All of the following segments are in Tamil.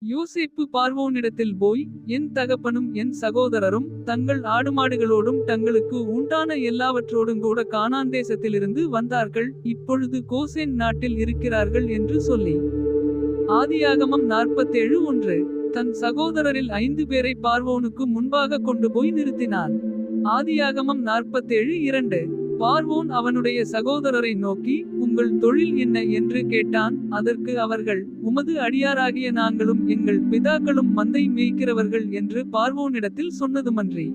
யோசேப்பு பார்வோனிடத்தில் போய், என் தகப்பனும் என் சகோதரரும் தங்கள் ஆடுமாடுகளோடும் தங்களுக்கு உண்டான எல்லாவற்றோடுங்கூட கானான் தேசத்திலிருந்து வந்தார்கள். இப்பொழுது கோசேன் நாட்டில் இருக்கிறார்கள் என்று சொல்லி. ஆதியாகமம் 47:1. தன் சகோதரரில் 5 பேரை பார்வோனுக்கு முன்பாக கொண்டு போய் நிறுத்தினான். ஆதியாகமம் 47:2. பார்வோன் அவனுடைய சகோதரரை நோக்கி, உங்கள் தொழில் என்ன என்று கேட்டான். அதற்கு அவர்கள், உமது அடியாராகிய நாங்களும் எங்கள் பிதாக்களும் மந்தை மேய்க்கிறவர்கள் என்று பார்வோனிடத்தில் சொன்னதுமன்றி.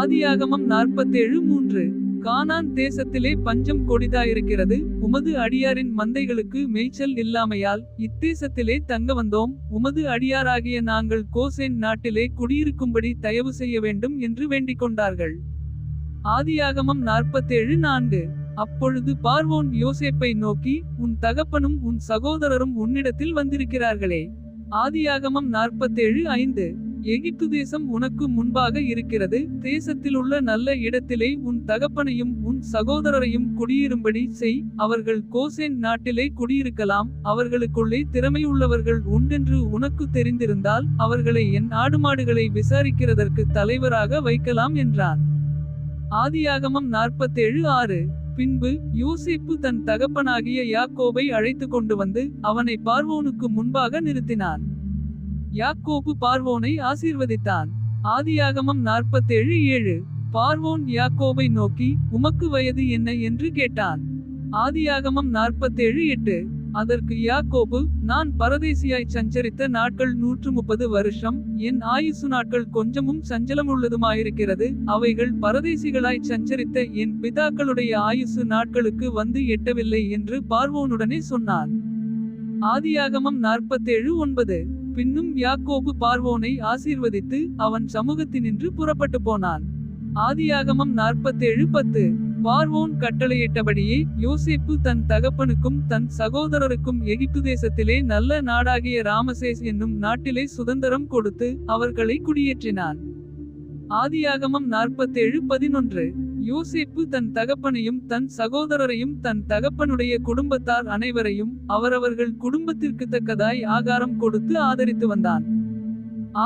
ஆதியாகமம் 47:3. கானான் தேசத்திலே பஞ்சம் கொடிதாயிருக்கிறது. உமது அடியாரின் மந்தைகளுக்கு மேய்ச்சல் இல்லாமையால் இத்தேசத்திலே தங்க வந்தோம். உமது அடியாராகிய நாங்கள் கோசேன் நாட்டிலே குடியிருக்கும்படி தயவு செய்ய வேண்டும் என்று வேண்டிக் கொண்டார்கள். ஆதியாகமம் 47:4. அப்பொழுது பார்வோன் யோசேப்பை நோக்கி, உன் தகப்பனும் உன் சகோதரரும் உன்னிடத்தில் வந்திருக்கிறார்களே. ஆதியாகமம் 47:5. எகிப்து தேசம் உனக்கு முன்பாக இருக்கிறது. தேசத்திலுள்ள நல்ல இடத்திலே உன் தகப்பனையும் உன் சகோதரரையும் குடியிரும்படி செய். அவர்கள் கோசேன் நாட்டிலே குடியிருக்கலாம். அவர்களுக்குள்ளே திறமையுள்ளவர்கள் உண்டென்று உனக்கு தெரிந்திருந்தால் அவர்களை என் ஆடுமாடுகளை விசாரிக்கிறதற்கு தலைவராக வைக்கலாம் என்றான். ஆதியாகமம் 47:6. பின்பு யோசேப்பு தன் தகப்பனாகிய யாக்கோபை அழைத்து கொண்டு வந்து அவனை பார்வோனுக்கு முன்பாக நிறுத்தினான். யாக்கோபு பார்வோனை ஆசீர்வதித்தான். ஆதியாகமம் 47:7. பார்வோன் யாக்கோபை நோக்கி, உமக்கு வயது என்ன என்று கேட்டான். ஆதியாகமம் 47:8. அதற்கு யாக்கோபு, நான் பரதேசியாய் சஞ்சரித்த நாட்கள் 130 வருஷம். என் ஆயுசு நாட்கள் கொஞ்சமும் சஞ்சலமுள்ளதுமாயிருக்கிறது. அவைகள் பரதேசிகளாய் சஞ்சரித்த என் பிதாக்களுடைய ஆயுசு நாட்களுக்கு வந்து எட்டவில்லை என்று பார்வோனுடனே சொன்னான். ஆதியாகமம் 47:9. பின்னும் யாக்கோபு பார்வோனை ஆசீர்வதித்து அவன் சமூகத்தினின்று புறப்பட்டு போனான். ஆதியாகமம் 47:10. பார்வோன் கட்டளையிட்டபடியே யோசேப்பு தன் தகப்பனுக்கும் தன் சகோதரருக்கும் எகிப்து தேசத்திலே நல்ல நாடாகிய ராமசேஸ் என்னும் நாட்டிலே சுதந்திரம் கொடுத்து அவர்களை குடியேற்றினான். ஆதியாகமம் 47:11. யோசேப்பு தன் தகப்பனையும் தன் சகோதரரையும் தன் தகப்பனுடைய குடும்பத்தார் அனைவரையும் அவரவர்கள் குடும்பத்திற்கு தக்கதாய் ஆகாரம் கொடுத்து ஆதரித்து வந்தான்.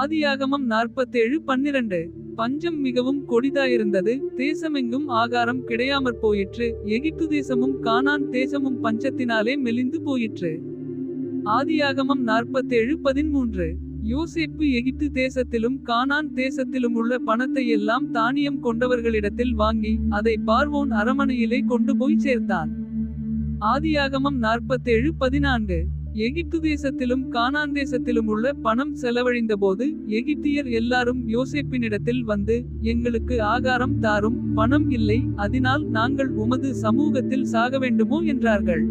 ஆதியாகமம் 47:12. பஞ்சம் மிகவும் கொடிதாயிருந்தது. தேசமெங்கும் ஆகாரம் கிடையாமற் போயிற்று. எகிப்து தேசமும் கானான் தேசமும் பஞ்சத்தினாலே மெலிந்து போயிற்று. ஆதியாகமம் 47:13. யோசேப்பு எகிப்து தேசத்திலும் கானான் தேசத்திலும் உள்ள பணத்தை எல்லாம் தானியம் கொண்டவர்களிடத்தில் வாங்கி அதை பார்வோன் அரமனையிலே கொண்டு போய் சேர்த்தான். ஆதியாகமம் 47:14. எகிப்து தேசத்திலும் கானான் தேசத்திலும் உள்ள பணம் செலவழிந்தபோது எகிப்தியர் எல்லாரும் யோசேப்பினிடத்தில் வந்து, எங்களுக்கு ஆகாரம் தாரும், பணம் இல்லை, அதனால் நாங்கள் உமது சமூகத்தில் சாக வேண்டுமோ என்றார்கள்.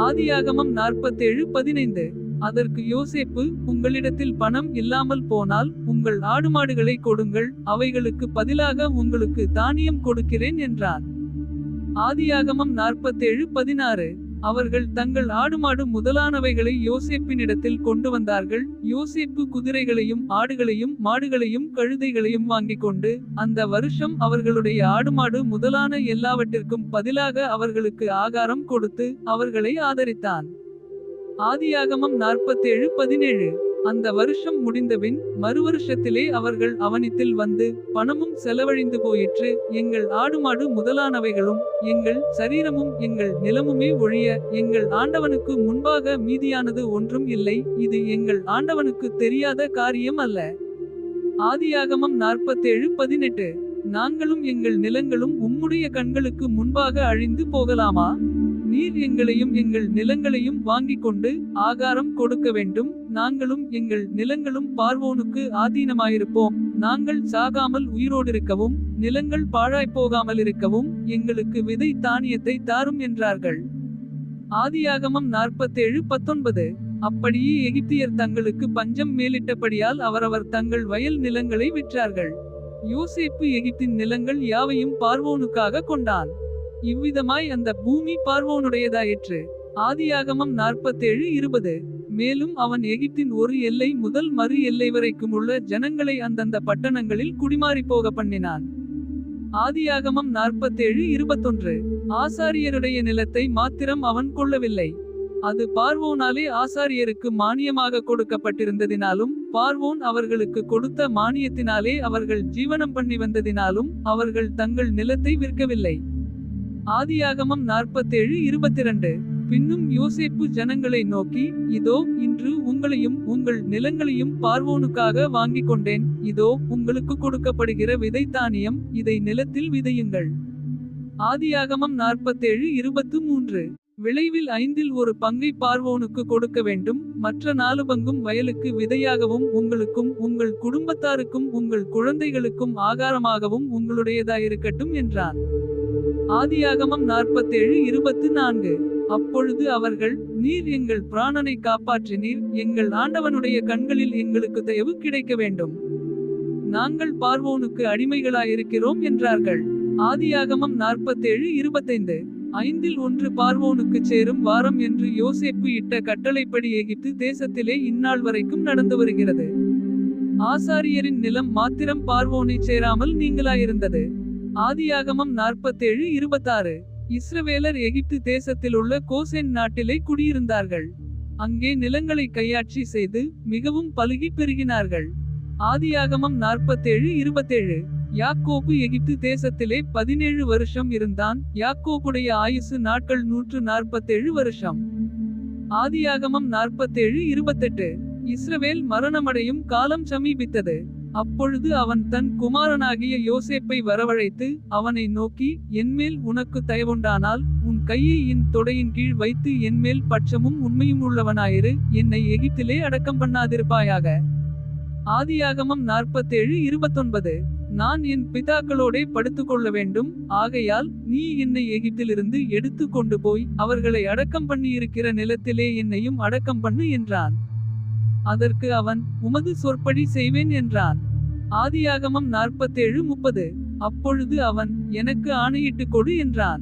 ஆதியாகமம் 47:15. அதற்கு யோசேப்பு, உங்களிடத்தில் பணம் இல்லாமல் போனால் உங்கள் ஆடுமாடுகளை கொடுங்கள், அவைகளுக்கு பதிலாக உங்களுக்கு தானியம் கொடுக்கிறேன் என்றான். ஆதியாகமம் 47:16. அவர்கள் தங்கள் ஆடுமாடு முதலானவைகளை யோசேப்பினிடத்தில் கொண்டு வந்தார்கள். யோசேப்பு குதிரைகளையும் ஆடுகளையும் மாடுகளையும் கழுதைகளையும் வாங்கிக் கொண்டு அந்த வருஷம் அவர்களுடைய ஆடுமாடு முதலான எல்லாவற்றிற்கும் பதிலாக அவர்களுக்கு ஆகாரம் கொடுத்து அவர்களை ஆதரித்தான். ஆதியாகமம் 47:17. அந்த வருஷம் முடிந்தபின் மறுவருஷத்திலே அவர்கள் அவனித்தில் வந்து, பணமும் செலவழிந்து போயிற்று. எங்கள் ஆடுமாடு முதலானவைகளும் எங்கள் சரீரமும் எங்கள் நிலமுமே ஒழிய எங்கள் ஆண்டவனுக்கு முன்பாக மீதியானது ஒன்றும் இல்லை. இது எங்கள் ஆண்டவனுக்கு தெரியாத காரியம் அல்ல. ஆதியாகமம் 47:18. நாங்களும் எங்கள் நிலங்களும் உம்முடைய கண்களுக்கு முன்பாக அழிந்து போகலாமா? நீர் எங்களையும் எங்கள் நிலங்களையும் வாங்கிக் கொண்டு ஆகாரம் கொடுக்க வேண்டும். நாங்களும் எங்கள் நிலங்களும் பார்வோனுக்கு ஆதீனமாயிருப்போம். நாங்கள் சாகாமல் உயிரோடிருக்கவும் நிலங்கள் பாழாய்ப்போகாமல் இருக்கவும் எங்களுக்கு விதை தானியத்தை தாரும் என்றார்கள். ஆதியாகமம் 47:19. அப்படியே எகிப்தியர் தங்களுக்கு பஞ்சம் மேலிட்டபடியால் அவரவர் தங்கள் வயல் நிலங்களை விற்றார்கள். யோசேப்பு எகிப்தின் நிலங்கள் யாவையும் பார்வோனுக்காக கொண்டான். இவ்விதமாய் அந்த பூமி பார்வோனுடையதாயிற்று. ஆதியாகமம் 47:20. மேலும் அவன் எகிப்தின் ஒரு எல்லை முதல் மறு எல்லை வரைக்கும் உள்ள ஜனங்களை அந்தந்த பட்டணங்களில் குடிமாறி போக பண்ணினான். ஆதியாகமம் 47:21. ஆசாரியருடைய நிலத்தை மாத்திரம் அவன் கொள்ளவில்லை. அது பார்வோனாலே ஆசாரியருக்கு மானியமாக கொடுக்கப்பட்டிருந்ததினாலும் பார்வோன் அவர்களுக்கு கொடுத்த மானியத்தினாலே அவர்கள் ஜீவனம் பண்ணி வந்ததினாலும் அவர்கள் தங்கள் நிலத்தை விற்கவில்லை. ஆதியாகமம் 47:22. பின்னும் யோசேப்பு ஜனங்களை நோக்கி, இதோ இன்று உங்களையும் உங்கள் நிலங்களையும் பார்வோனுக்காக வாங்கிக் கொண்டேன். இதோ உங்களுக்கு கொடுக்கப்படுகிற விதை தானியம், இதை நிலத்தில் விதையுங்கள். ஆதியாகமம் 47:23. விளைவில் 5இல் ஒரு பங்கை பார்வோனுக்கு கொடுக்க வேண்டும். மற்ற 4 பங்கும் வயலுக்கு விதையாகவும் உங்களுக்கும் உங்கள் குடும்பத்தாருக்கும் உங்கள் குழந்தைகளுக்கும் ஆகாரமாகவும் உங்களுடையதாயிருக்கட்டும் என்றான். ஆதியாகமம் 47:24. அப்பொழுது அவர்கள், நீர் எங்கள் பிராணனை காப்பாற்றினீர், எங்கள் ஆண்டவனுடைய கண்களில் எங்களுக்கு தயவு கிடைக்க வேண்டும். நாங்கள் பார்வோனுக்கு அடிமைகளாயிருக்கிறோம் என்றார்கள். ஆதியாகமம் 47:25. 5இல் 1 பார்வோனுக்குச் சேரும் வாரம் என்று யோசேப்பு இட்ட கட்டளைப்படி எகிப்து தேசத்திலே இந்நாள் வரைக்கும் நடந்து வருகிறது. ஆசாரியரின் நிலம் மாத்திரம் பார்வோனைச் சேராமல் நீங்களாயிருந்தது. ஆதியாகமம் 47:26. இஸ்ரவேலர் எகிப்து தேசத்திலுள்ள கோசேன் நாட்டிலே குடியிருந்தார்கள். அங்கே நிலங்களை கையாட்சி செய்து மிகவும் பலுகி பெருகினார்கள். ஆதியாகமம் 47:27. யாக்கோபு எகிப்து தேசத்திலே 17 வருஷம் இருந்தான். யாக்கோபுடைய ஆயுசு நாட்கள் 147 வருஷம். ஆதியாகமம் 47:28. இஸ்ரவேல் மரணமடையும் காலம் சமீபித்தது. அப்பொழுது அவன் தன் குமாரனாகிய யோசேப்பை வரவழைத்து அவனை நோக்கி, என்மேல் உனக்கு தயவுண்டானால் உன் கையை என் தொடையின் கீழ் வைத்து என்மேல் பட்சமும் உண்மையும் உள்ளவனாயிரு, என்னை எகிப்திலே அடக்கம் பண்ணாதிருப்பாயாக. ஆதியாகமம் 47:29. நான் என் பிதாக்களோடே படுத்துக்கொள்ள வேண்டும். ஆகையால் நீ என்னை எகிப்திலிருந்து எடுத்து கொண்டு போய் அவர்களை அடக்கம் பண்ணியிருக்கிற நிலத்திலே என்னையும் அடக்கம் பண்ணு என்றான். அதற்கு அவன், உமது சொற்படி செய்வேன் என்றான். ஆதியாகமம் 47:30. அப்பொழுது அவன், எனக்கு ஆணையிட்டு கொடு என்றான்.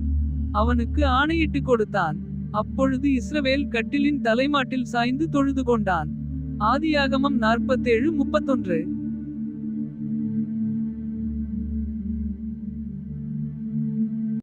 அவனுக்கு ஆணையிட்டு கொடுத்தான். அப்பொழுது இஸ்ரவேல் கட்டிலின் தலைமாட்டில் சாய்ந்து தொழுது கொண்டான். ஆதியாகமம் 47:31.